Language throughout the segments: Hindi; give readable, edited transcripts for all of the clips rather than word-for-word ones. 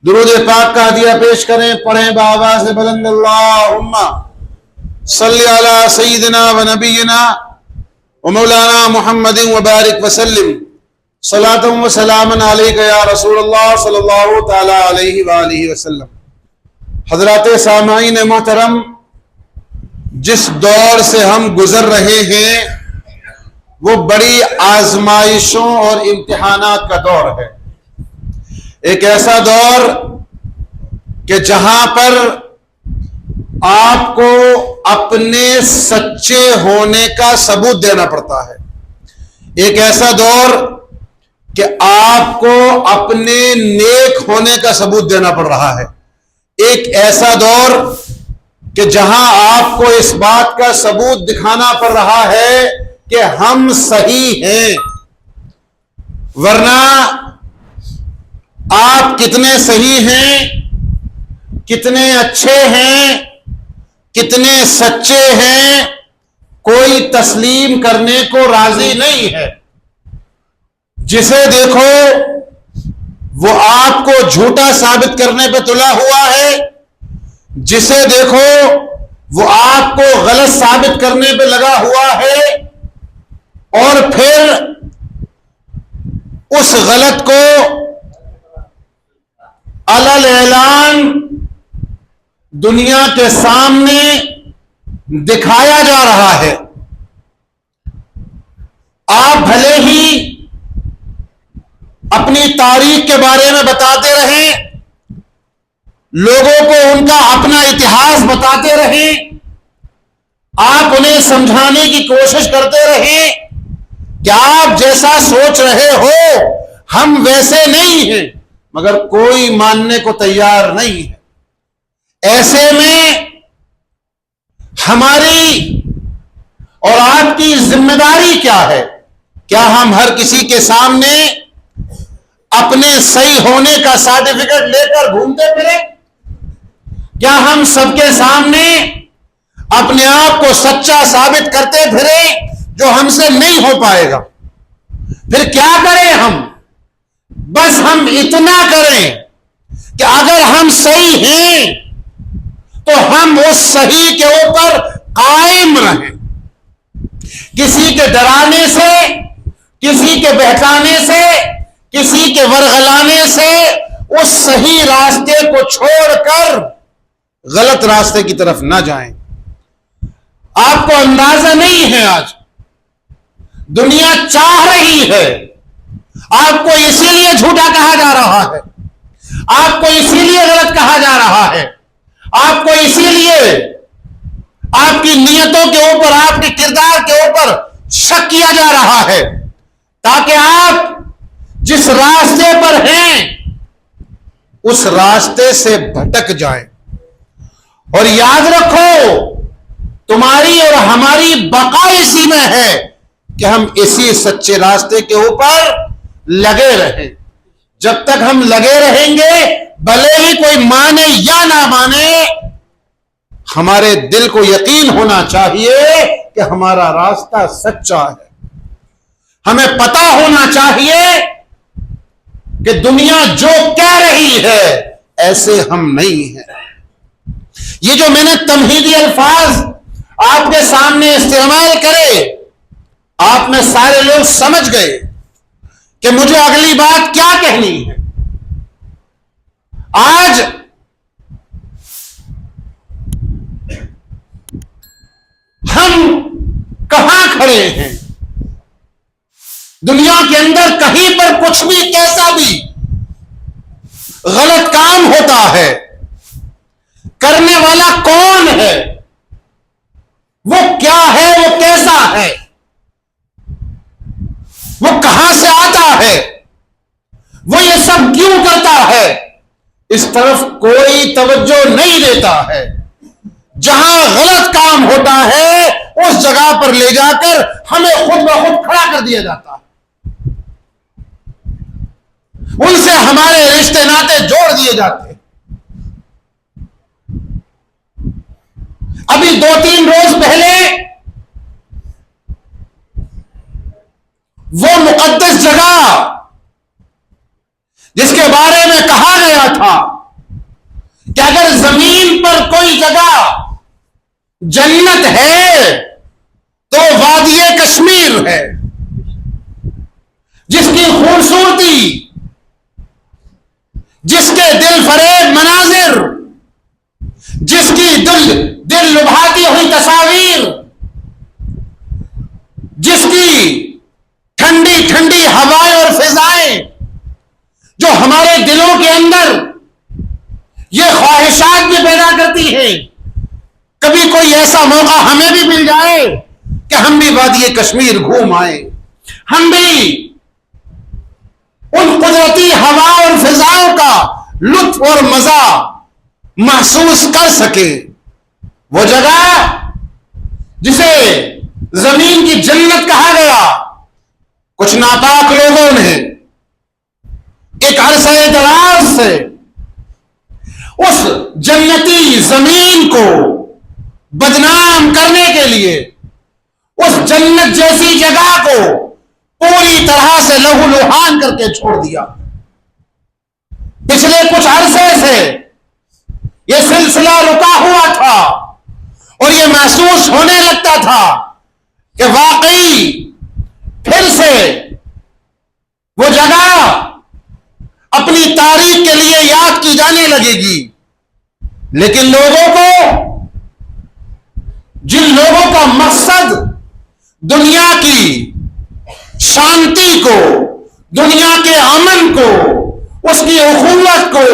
दुरूद पाक का हदिया पेश करें, पढ़ें बाआवाज़ बुलंद अल्लाहुम्मा सल्ली अला सय्यिदिना व नबियिना व मौलाना मुहम्मदिन व बारिक व सल्लिम सलातन व सलामन अलैका या रसूलल्लाह सल्लल्लाहु तआला अलैहि व आलिहि वसल्लम। हज़रात सामाईन मोहतरम, जिस दौर से हम गुजर रहे हैं वो बड़ी आजमाइशों और इम्तिहानात का दौर है। एक ऐसा दौर कि जहां पर आपको अपने सच्चे होने का सबूत देना पड़ता है। एक ऐसा दौर कि आपको अपने नेक होने का सबूत देना पड़ रहा है। एक ऐसा दौर कि जहां आपको इस बात का सबूत दिखाना पड़ रहा है कि हम सही हैं, वरना आप कितने सही हैं, कितने अच्छे हैं, कितने सच्चे हैं, कोई तस्लीम करने को राजी नहीं है। जिसे देखो वो आपको झूठा साबित करने पे तुला हुआ है, जिसे देखो वो आपको गलत साबित करने पे लगा हुआ है, और फिर उस गलत को अलल ऐलान दुनिया के सामने दिखाया जा रहा है। आप भले ही अपनी तारीख के बारे में बताते रहें, लोगों को उनका अपना इतिहास बताते रहें, आप उन्हें समझाने की कोशिश करते रहें कि आप जैसा सोच रहे हो हम वैसे नहीं हैं, मगर कोई मानने को तैयार नहीं है। ऐसे में हमारी और आपकी जिम्मेदारी क्या है? क्या हम हर किसी के सामने अपने सही होने का सर्टिफिकेट लेकर घूमते फिरें? क्या हम सबके सामने अपने आप को सच्चा साबित करते फिरें जो हमसे नहीं हो पाएगा? फिर क्या करें हम? बस हम इतना करें कि अगर हम सही हैं तो हम उस सही के ऊपर कायम रहें। किसी के डराने से, किसी के बहकाने से, किसी के वरगलाने से उस सही रास्ते को छोड़कर गलत रास्ते की तरफ ना जाएं। आपको अंदाजा नहीं है, आज दुनिया चाह रही है, आपको इसीलिए झूठा कहा जा रहा है, आपको इसीलिए गलत कहा जा रहा है, आपको इसीलिए आपकी नियतों के ऊपर, आपके किरदार के ऊपर शक किया जा रहा है, ताकि आप जिस रास्ते पर हैं उस रास्ते से भटक जाएं। और याद रखो, तुम्हारी और हमारी बका इसी में है कि हम इसी सच्चे रास्ते के ऊपर लगे रहें। जब तक हम लगे रहेंगे, भले ही कोई माने या ना माने, हमारे दिल को यकीन होना चाहिए कि हमारा रास्ता सच्चा है। हमें पता होना चाहिए कि दुनिया जो कह रही है ऐसे हम नहीं हैं। ये जो मैंने तमहीदी अल्फाज आपके सामने इस्तेमाल करे, आप में सारे लोग समझ गए कि मुझे अगली बात क्या कहनी है। आज हम कहां खड़े हैं? दुनिया के अंदर कहीं पर कुछ भी, कैसा भी गलत काम होता है, करने वाला कौन है, वो क्या है, वो कैसा है, वो कहां से आता है, वो ये सब क्यों करता है, इस तरफ कोई तवज्जो नहीं देता है। जहां गलत काम होता है उस जगह पर ले जाकर हमें खुद ब खुद खड़ा कर दिया जाता है। उनसे हमारे रिश्ते नाते जोड़ दिए जाते हैं। अभी 2-3 रोज पहले वो मुकद्दस जगह जिसके बारे में कहा गया था कि अगर जमीन पर कोई जगह जन्नत है तो वादी कश्मीर है, जिसकी खूबसूरती, जिसके दिल फरेब मनाजिर, जिसकी दिल लुभाती हुई तस्वीर, जिसकी ठंडी ठंडी हवाएं और फिजाएं जो हमारे दिलों के अंदर ये ख्वाहिशात भी पैदा करती है, कभी कोई ऐसा मौका हमें भी मिल जाए कि हम भी वादी कश्मीर घूम आए, हम भी उन कुदरती हवा और फिजाओं का लुत्फ और मजा महसूस कर सके। वो जगह जिसे जमीन की जन्नत कहा गया, कुछ नापाक लोगों ने एक अरसे दराज से उस जन्नती जमीन को बदनाम करने के लिए उस जन्नत जैसी जगह को पूरी तरह से लहूलुहान करके छोड़ दिया। पिछले कुछ अरसे से यह सिलसिला रुका हुआ था और यह महसूस होने लगता था कि वाकई फिर से वो जगह अपनी तारीख के लिए याद की जाने लगेगी। लेकिन लोगों को, जिन लोगों का मकसद दुनिया की शांति को, दुनिया के अमन को, उसकी उखुव्वत को,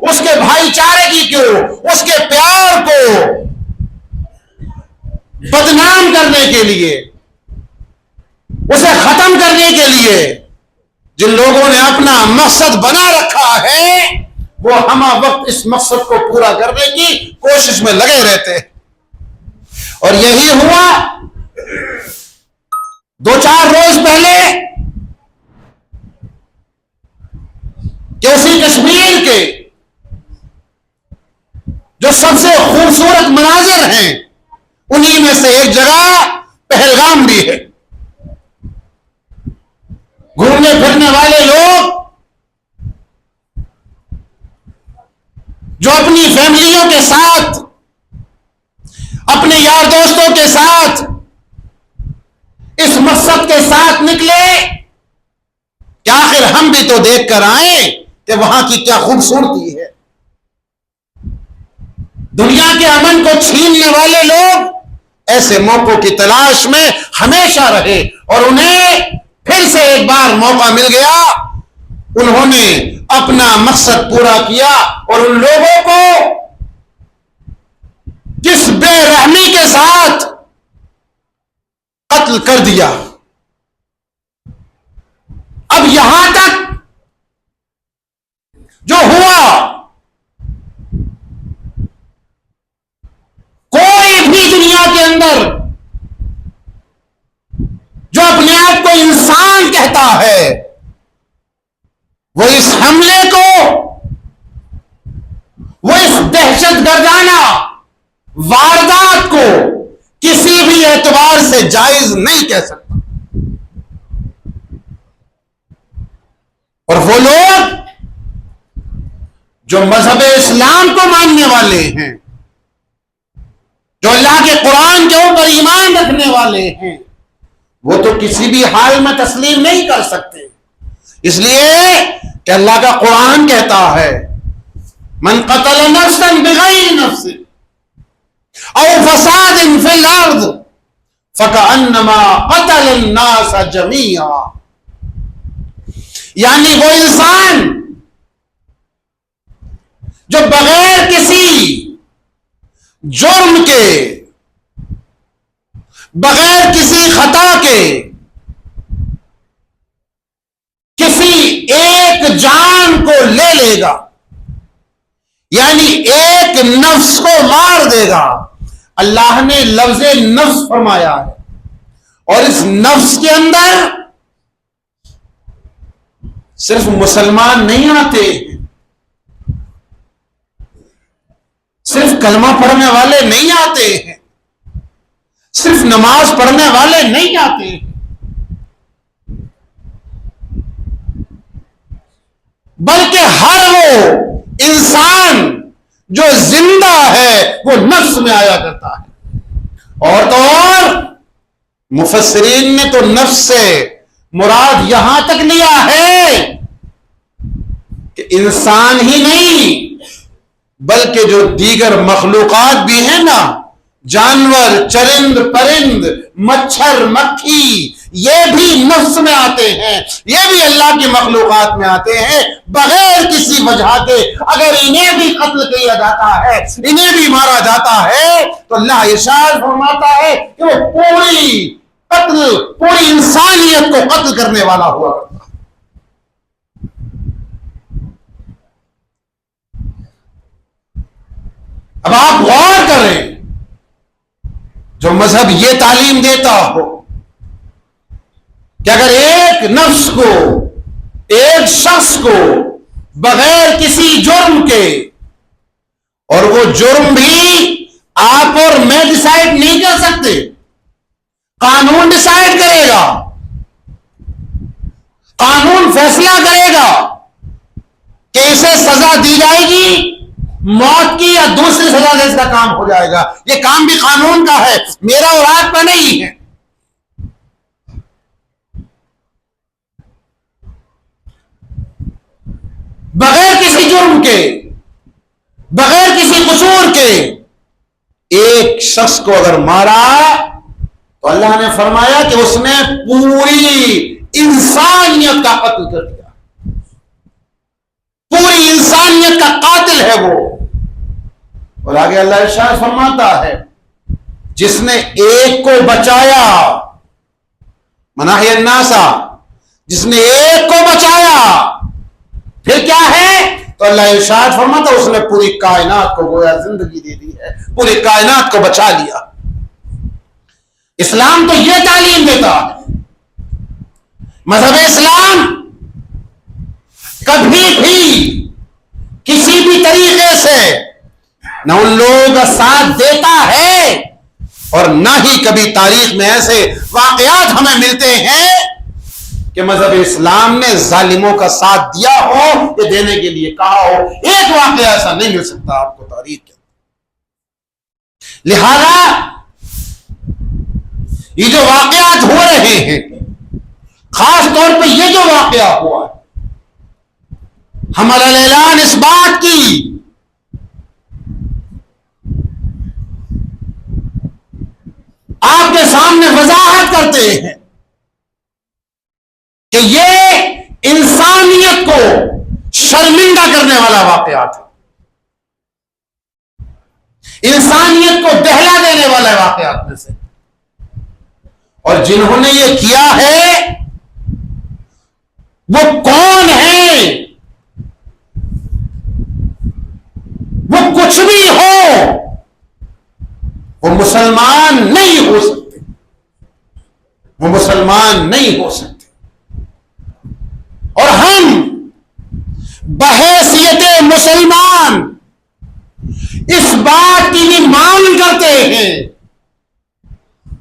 उसके भाईचारे को, उसके प्यार को बदनाम करने के लिए, उसे खत्म करने के लिए जिन लोगों ने अपना मकसद बना रखा है, वो हम वक्त इस मकसद को पूरा करने की कोशिश में लगे रहते हैं। और यही हुआ 2-4 रोज पहले कि उसी कश्मीर के जो सबसे खूबसूरत मनाजिर हैं, उन्हीं में से एक जगह पहलगाम भी है। घूमने फिरने वाले लोग जो अपनी फैमिलियों के साथ, अपने यार दोस्तों के साथ इस मकसद के साथ निकले कि आखिर हम भी तो देख कर आए कि वहां की क्या खूबसूरती है। दुनिया के अमन को छीनने वाले लोग ऐसे मौकों की तलाश में हमेशा रहे और उन्हें फिर से एक बार मौका मिल गया, उन्होंने अपना मकसद पूरा किया और उन लोगों को जिस बेरहमी के साथ कत्ल कर दिया। अब यहां तक जो हुआ, कोई भी दुनिया के अंदर जो अपने आप को इंसान कहता है, वो इस हमले को, वो इस दहशतगर्दाना वारदात को किसी भी एतबार से जायज नहीं कह सकता। और वो लोग जो मजहब इस्लाम को मानने वाले हैं, जो अल्लाह के कुरान के ऊपर ईमान रखने वाले हैं, वो तो किसी भी हाल में तस्लीम नहीं कर सकते। इसलिए कि अल्लाह का कुरान कहता है, मन क़तल नफ्सन बिग़ैरि नफ्सिन औ फसादिन फिल अर्द फ़कअन्नमा क़तल अन्नास जमीआ। यानी वो इंसान जो बगैर किसी जुर्म के, बगैर किसी खता के किसी एक जान को ले लेगा, यानी एक नफ्स को मार देगा। अल्लाह ने लफ्ज़ नफ्स फरमाया है और इस नफ्स के अंदर सिर्फ मुसलमान नहीं आते, सिर्फ कलमा पढ़ने वाले नहीं आते हैं, सिर्फ नमाज पढ़ने वाले नहीं आते हैं, बल्कि हर वो इंसान जो जिंदा है वो नफ्स में आया करता है। और तो और मुफस्सिरीन ने तो नफ्स से मुराद यहां तक लिया है कि इंसान ही नहीं बल्कि जो दीगर मखलूकात भी हैं ना, जानवर, चरिंद परिंद, मच्छर मक्खी, ये भी नफ्स में आते हैं, ये भी अल्लाह की मखलूकात में आते हैं बगैर किसी वजह के। अगर इन्हें भी कत्ल किया जाता है, इन्हें भी मारा जाता है, तो अल्लाह इरशाद फरमाता है कि वो पूरी इंसानियत को कत्ल करने वाला हुआ करता है। अब आप गौर करें, जो मजहब ये तालीम देता हो कि अगर एक नफ्स को, एक शख्स को बगैर किसी जुर्म के, और वो जुर्म भी आप और मैं डिसाइड नहीं कर सकते, कानून डिसाइड करेगा, कानून फैसला करेगा कि इसे सजा दी जाएगी मौत की या दूसरी सजा से इसका काम हो जाएगा। ये काम भी कानून का है, मेरा और आपका नहीं है। बगैर किसी जुर्म के, बगैर किसी कसूर के एक शख्स को अगर मारा तो अल्लाह ने फरमाया कि उसने पूरी इंसानियत का कत्ल कर दिया, पूरी इंसानियत का कातिल है वो। और आगे अल्लाह इरशाद फरमाता है, जिसने एक को बचाया, मनाहिय नासा, जिसने एक को बचाया, फिर क्या है? तो अल्लाह इरशाद फरमाता उसने पूरी कायनात को गोया जिंदगी दे दी है, पूरी कायनात को बचा लिया। इस्लाम तो यह तालीम देता है। मजहब इस्लाम कभी भी किसी भी तरीके से न उन लोगों का साथ देता है और न ही कभी तारीख में ऐसे वाकयात हमें मिलते हैं कि मजहब इस्लाम ने जालिमों का साथ दिया हो या देने के लिए कहा हो। एक वाकया ऐसा नहीं मिल सकता आपको तारीख के। लिहाजा ये जो वाकयात हो रहे हैं, खास तौर पे ये जो वाकया हुआ, हमारा ऐलान इस बात की आपके सामने वजाहत करते हैं कि ये इंसानियत को शर्मिंदा करने वाला वाकयात है, इंसानियत को दहला देने वाला वाकयात में से। और जिन्होंने ये किया है वो कौन है? वो कुछ भी हो, वो मुसलमान नहीं हो सकते, वो मुसलमान नहीं हो सकते। और हम बहैसियत मुसलमान इस बात की भी मांग करते हैं,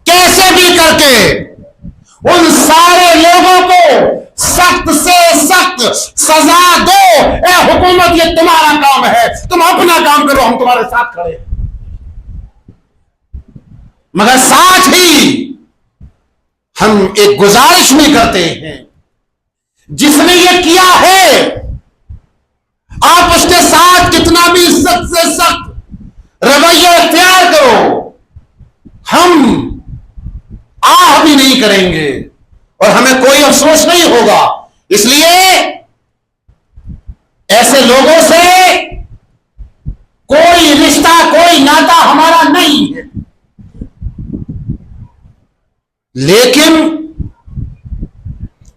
कैसे भी करके उन सारे लोगों को सख्त से सख्त सजा दो। ए हुकूमत, ये तुम्हारा काम है, तुम अपना काम करो, हम तुम्हारे साथ खड़े हैं। मगर साथ ही हम एक गुजारिश भी करते हैं, जिसने ये किया है आप उसके साथ कितना भी सख्त से सख्त रवैया इख्तियार करो, हम आह भी नहीं करेंगे और हमें कोई अफसोस नहीं होगा। इसलिए ऐसे लोगों से कोई रिश्ता, कोई नाता हमारा नहीं है। लेकिन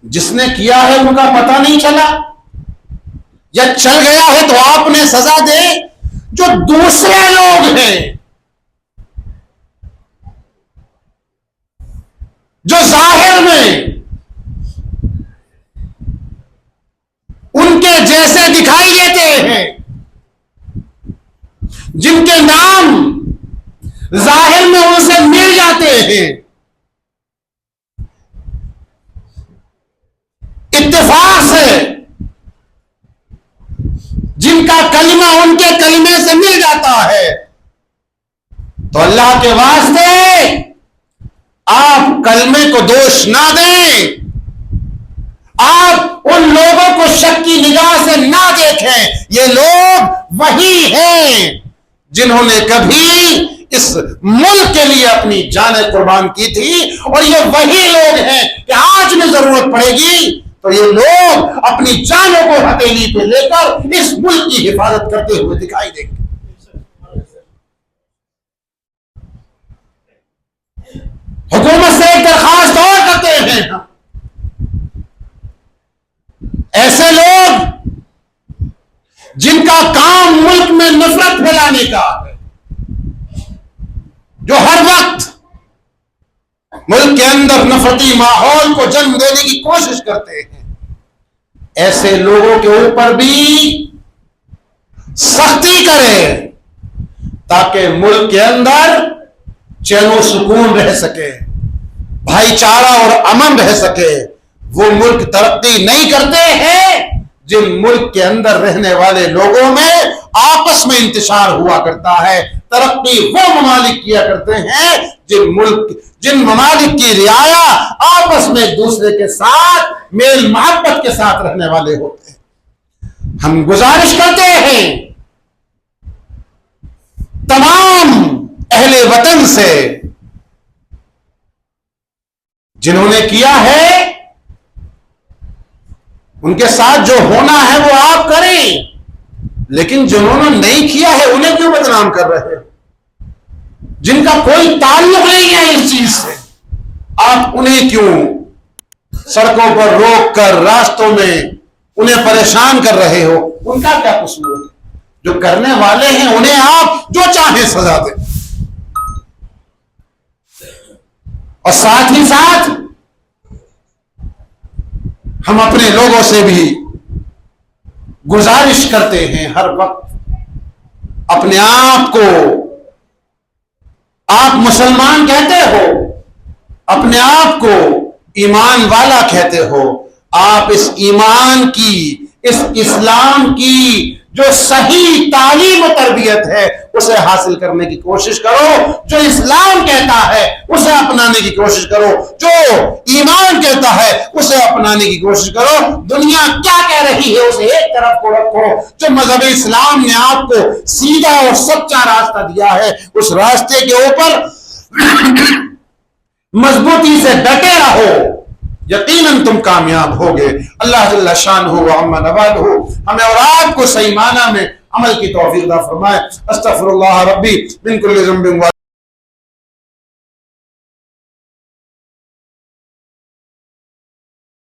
जिसने किया है उनका पता नहीं चला या चल गया है तो आपने सजा दे। जो दूसरे लोग हैं, जो जाहिर में उनके जैसे दिखाई देते हैं, जिनके नाम जाहिर में उनसे मिल जाते हैं, इत्तेफाक से जिनका कलिमा उनके कलिमे से मिल जाता है। तो अल्लाह के वास्ते आप कलमे को दोष ना दें, आप उन लोगों को शक की निगाह से ना देखें। ये लोग वही हैं जिन्होंने कभी इस मुल्क के लिए अपनी जानें कुर्बान की थी, और ये वही लोग हैं कि आज में जरूरत पड़ेगी तो ये लोग अपनी जानों को हथेली पे लेकर इस मुल्क की हिफाजत करते हुए दिखाई देंगे। हुकूमत से एक दरखास्त और करते हैं, ऐसे लोग जिनका काम मुल्क में नफरत फैलाने का है, जो हर वक्त मुल्क के अंदर नफरती माहौल को जन्म देने की कोशिश करते हैं, ऐसे लोगों के ऊपर भी सख्ती करें ताकि मुल्क के अंदर चैन सुकून रह सके, भाईचारा और अमन रह सके। वो मुल्क तरक्की नहीं करते हैं जिन मुल्क के अंदर रहने वाले लोगों में आपस में इंतशार हुआ करता है। तरक्की वो ममालिक किया करते हैं जिन ममालिक की रियाया आपस में एक दूसरे के साथ मेल मोहब्बत के साथ रहने वाले होते हैं। हम गुजारिश करते हैं तमाम अहले वतन से, जिन्होंने किया है उनके साथ जो होना है वो आप करें, लेकिन जिन्होंने नहीं किया है उन्हें क्यों बदनाम कर रहे हैं? जिनका कोई ताल्लुक नहीं है इस चीज से, आप उन्हें क्यों सड़कों पर रोक कर रास्तों में उन्हें परेशान कर रहे हो? उनका क्या कसूर है? जो करने वाले हैं उन्हें आप जो चाहे सजा दें। और साथ ही साथ हम अपने लोगों से भी गुजारिश करते हैं हर वक्त अपने आप को, आप मुसलमान कहते हो, अपने आप को ईमान वाला कहते हो, आप इस ईमान की, इस इस्लाम की जो सही तालीम और तरबियत है उसे हासिल करने की कोशिश करो। जो इस्लाम कहता है उसे अपनाने की कोशिश करो, जो ईमान कहता है उसे अपनाने की कोशिश करो। दुनिया क्या कह रही है उसे एक तरफ को रखो। जो मजहब इस्लाम ने आपको सीधा और सच्चा रास्ता दिया है उस रास्ते के ऊपर मजबूती से डटे रहो, यकीनन तुम कामयाब होगे। अल्लाह जल्ला शान हो अम्मा नवाल हो हमें और आपको सही माना में अमल की तौफीक अता फरमाए। अस्तगफिरुल्लाह रब्बी मिन कुल्लि ज़ंबिन।